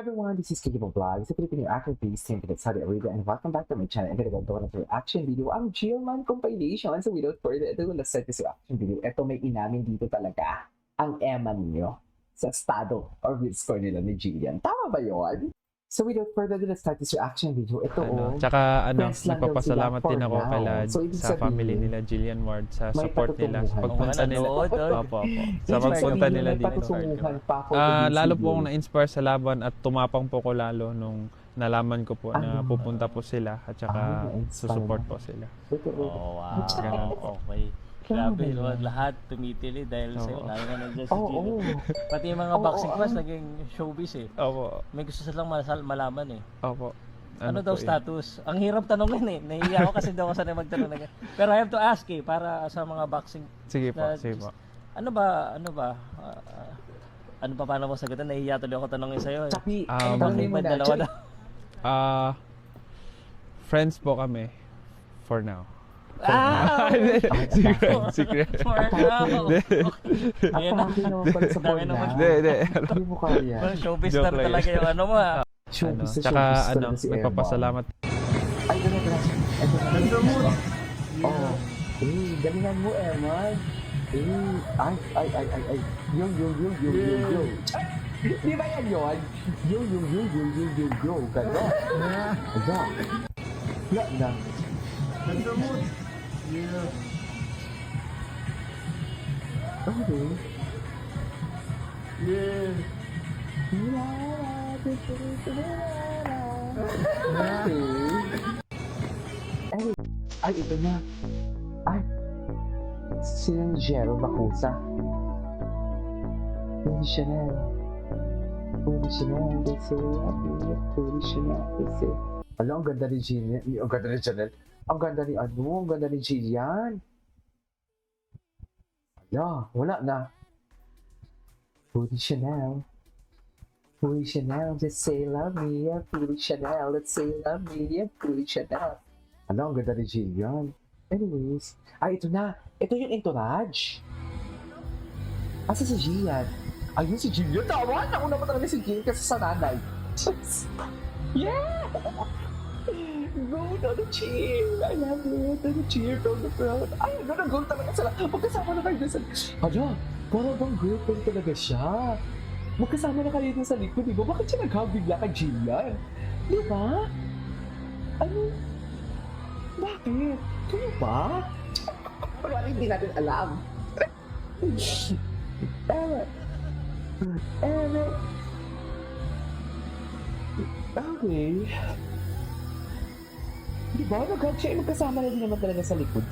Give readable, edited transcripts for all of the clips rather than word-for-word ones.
everyone, this is Kikibo Vlog, sa Filipino actor based in Saudi Arabia, and welcome back to my channel. And gagawin ko na reaction video ang Jillman compilation. So without further ado, let's start this reaction video. Ito may inamin dito talaga ang Emma niyo sa estado or with score nila ni Jillian. Tama ba yun? So without further ado, let's start this reaction video. Ito Tsaka friends lang daw nagpapasalamat sila din for ako now. kay So, ibig sa sabihin, family nila Jillian Ward sa may support nila sa patutunguhan. pagpunta nila. Opo. Sa Ibig pagpunta sabihin, nila may dito. patutunguhan pa ako Lalo po akong na-inspire sa laban at tumapang po ko lalo nung nalaman ko po na pupunta po sila at saka susupport po sila. Oh, wow. Ganun. Okay. Grabe, lahat tumitili dahil sa'yo. Lalo na nandiyan si Gino. Pati yung mga boxing fans naging showbiz eh. Opo. May gusto silang malaman eh. Opo. Ano daw status? Ang hirap tanongin eh. Nahihiya ako kasi daw ako sanay magtanong na ganyan. Pero I have to ask eh, para sa mga boxing. Sige po. Ano ba? Ano pa paano mo sagutin? Nahihiya tuloy ako tanongin sa'yo eh. Chapi, Bakit ba dalawa daw? Friends po kami for now. Secret. For now. Ayan na. Atake naman pala sa Dami porn naman. na. Hindi. Hindi mo kaya. Showbiz Joke star lang talaga yung ano mo ah. Showbiz na Tsaka showbiz talaga si Emma. nagpapasalamat. Ay, ganun. Ito na. Oh. Galingan mo, Emma. Ay. Yo. Di ba yan yun? Yo. Gano'n. Gano'n. Wala na. Okay. Okay. Ay, ito na. Ay. Sila ni Jero Bakusa. Puri Chanel. They say, Puri Chanel. Alam, ang ganda ni Jillian. Ang ganda ni Chanel. Ang ganda ni Ang ganda ni Jillian. Wala na. Puri Chanel. Let's say love me, Puri Chanel. Let's say love me, Puri Chanel. Ang ganda ni Jillian. Anyways, ito na. Ito yung entourage. Asa si Jillian? Ayun si Jillian. Tama! Nauna pa talaga si Jillian kasi sa nanay. Yeah! Go to the cheer! I love it! To the cheer from the crowd. Ay, go talaga sila. Magkasama na kayo dun sa... Parang bang girlfriend talaga siya. Magkasama na kayo dun sa likod, di ba? Bakit siya naghahigla kay Jillian? Di ba? Ano? Bakit? Kayo ba? Wala, hindi natin alam. Okay. Di ba? Magkasama na din naman talaga sa likod.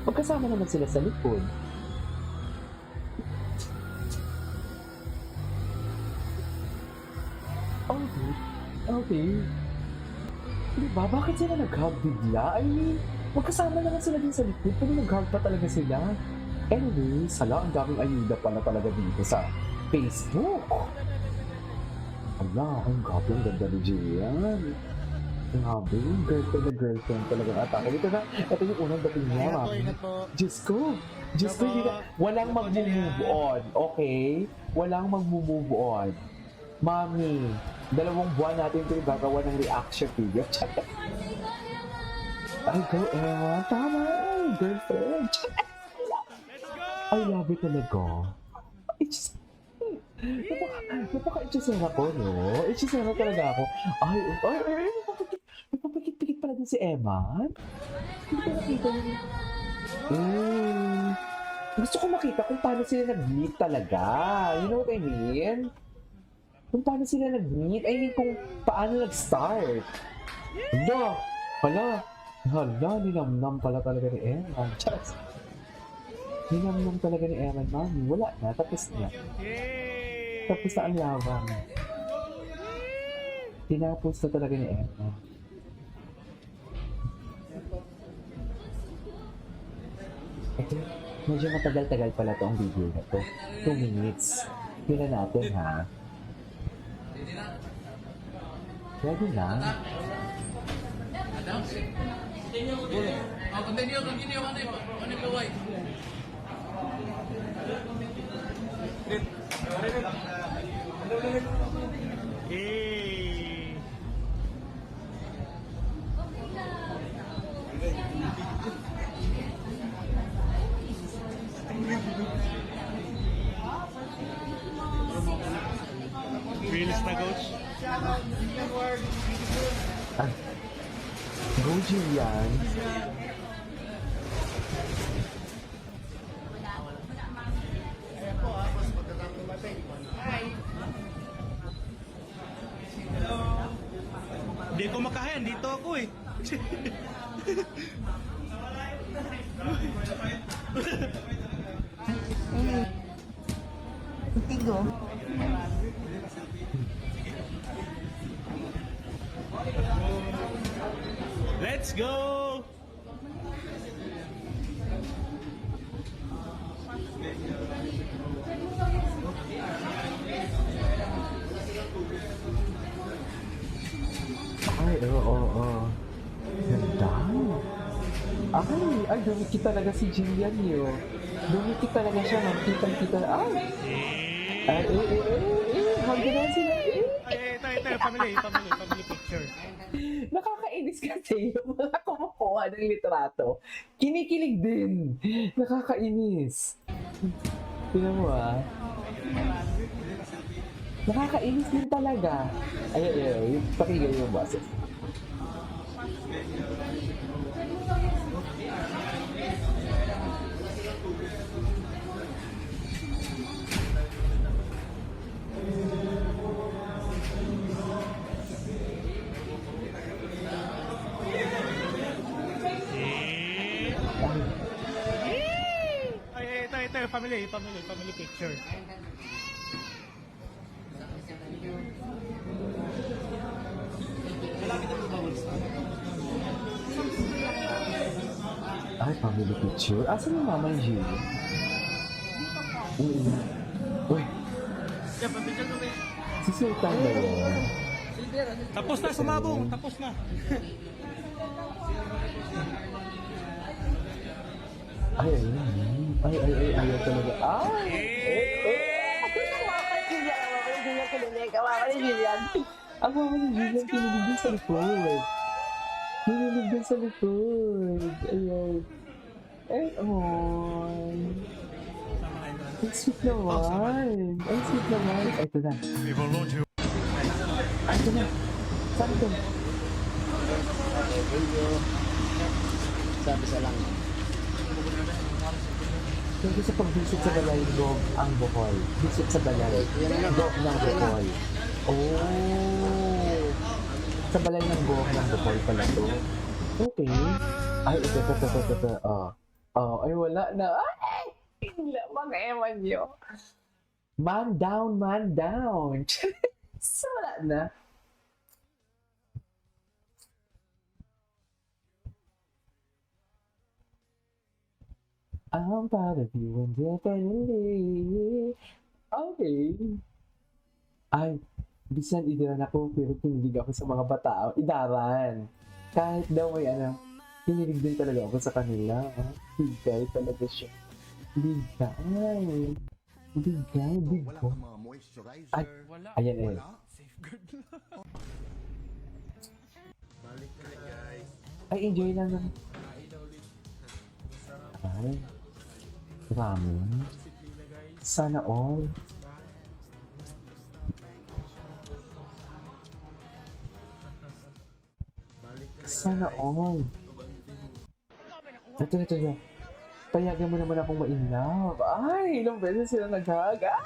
Magkasama naman sila sa likod. Okay. Di ba? Bakit sila nag-hug bigla? I mean, magkasama naman sila din sa likod. Pero nag-hug pa talaga sila. Anyways, ang daming ayuda pala talaga dito sa Facebook. Ang ganda ni Jillian. Grabe, girlfriend talaga ang atake. Ito yung unang dating niya, mami. Diyos ko, walang mag-move on, okay? Walang mag-move on. Mami, 2 buwan natin ito yung gagawa ng reaction video. Ay, go, Emma. Tama, girlfriend. I love it talaga. Napaka-itchisera ko, no? Itchisera talaga ako. Ay, napapikit-pikit pala din si Emma. Hindi ko nakita yun. Gusto ko makita kung paano sila nag-meet talaga. You know what I mean? Kung paano sila nag-meet. I mean, kung paano nag-start. Hala, ninamnam pala talaga ni Emma. Ninamnam talaga ni Emma, mami. Wala na, tapos na. Tapos na ang laban. Tinapos na talaga ni Emma. Ito, medyo matagal-tagal pala to ang video na to. 2 minutes. Yun na natin, ha? Ready na? Hey! Bilis na coach. Ah, go Jillian. Hindi ko makahayan, dito ako eh. Tigo. Let's go! Ay, oo. Ganda. Ay, dumikit talaga si Jillian yun. Dumikit talaga siya, kitang-kita. Hanggang sila. Ito, family picture. Nakakainis kasi yung mga kumukuha ng litrato. Kinikilig din. Nakakainis. Tingnan mo Nakakainis din talaga. Ay, pakinggan yung boses. Ito, family picture. Ay, family picture. Asan yung mama ni Jill? Uy, si Sultan ba yun? Tapos na, sumabong. Tapos na. Ay, ayaw talaga. Ang mama ni Jillian, kinilig din sa likod. Kinilig din sa likod. Ayaw. Ang sweet naman. Ang sweet naman. Ay, ito na. Ay, ito na. Saan ito? Sabi sa lang. Tungkol sa pag-visit sa balay Gov ang Bohol. Visit sa balay Gov ng Bohol. Oh! Sa balay ng Gov ng Bohol pala to. Okay. Ay, ito. Ay, wala na. Ay! Hindi mga ewan nyo. Man down. So, wala na. I'm proud of you and definitely. Okay. Ay, bisan idiran ako pero kinilig ako sa mga bata. Idaran. Kahit daw may kinilig din talaga ako sa kanila. Bigay talaga siya. Bigay. Big ko. Ay, ayan. Ay, enjoy lang naman. Ay, ramen. Sana all. Sana all. Ito. Payagan mo naman akong ma-inlove. Ay, ilang beses sila nag-hug. Ay!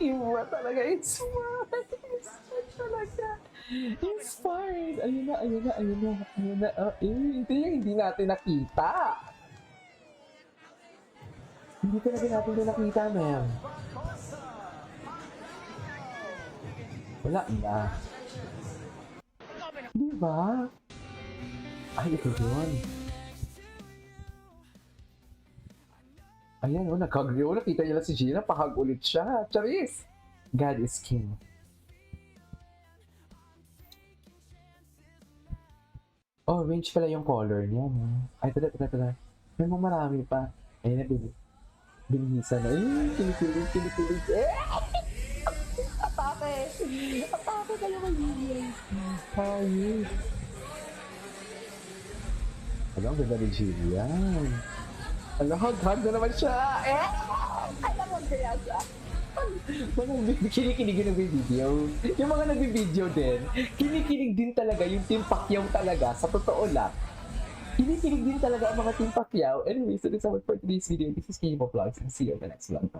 Iba talaga. It's smart. It's smart talaga. Inspired. Ayun na. Ito yung hindi natin nakita. Hindi talaga natin na nakita, ma'am. Wala na. Diba? Ay, ito yun. Ayan, nakahag yun. Nakita niya lang si Gina, pahag ulit siya. Charis! God is King. Orange pala yung color niya. No? Ay, tala. May mga marami pa. Ayun na, binihisa na. Kinikilig. Atake kayo mag-ibig. Ayun. Ang ganda ni Jillian. Ano, hug na naman siya. Alam mo kaya siya. Mga kinikilig yung nag-video. Yung mga nag-video din, kinikilig din talaga yung Team Pacquiao talaga, sa totoo lang. Kinikilig din talaga ang mga Team Pacquiao. Anyway, so that's all for today's video. This is Kimo Vlogs and see you on the next one.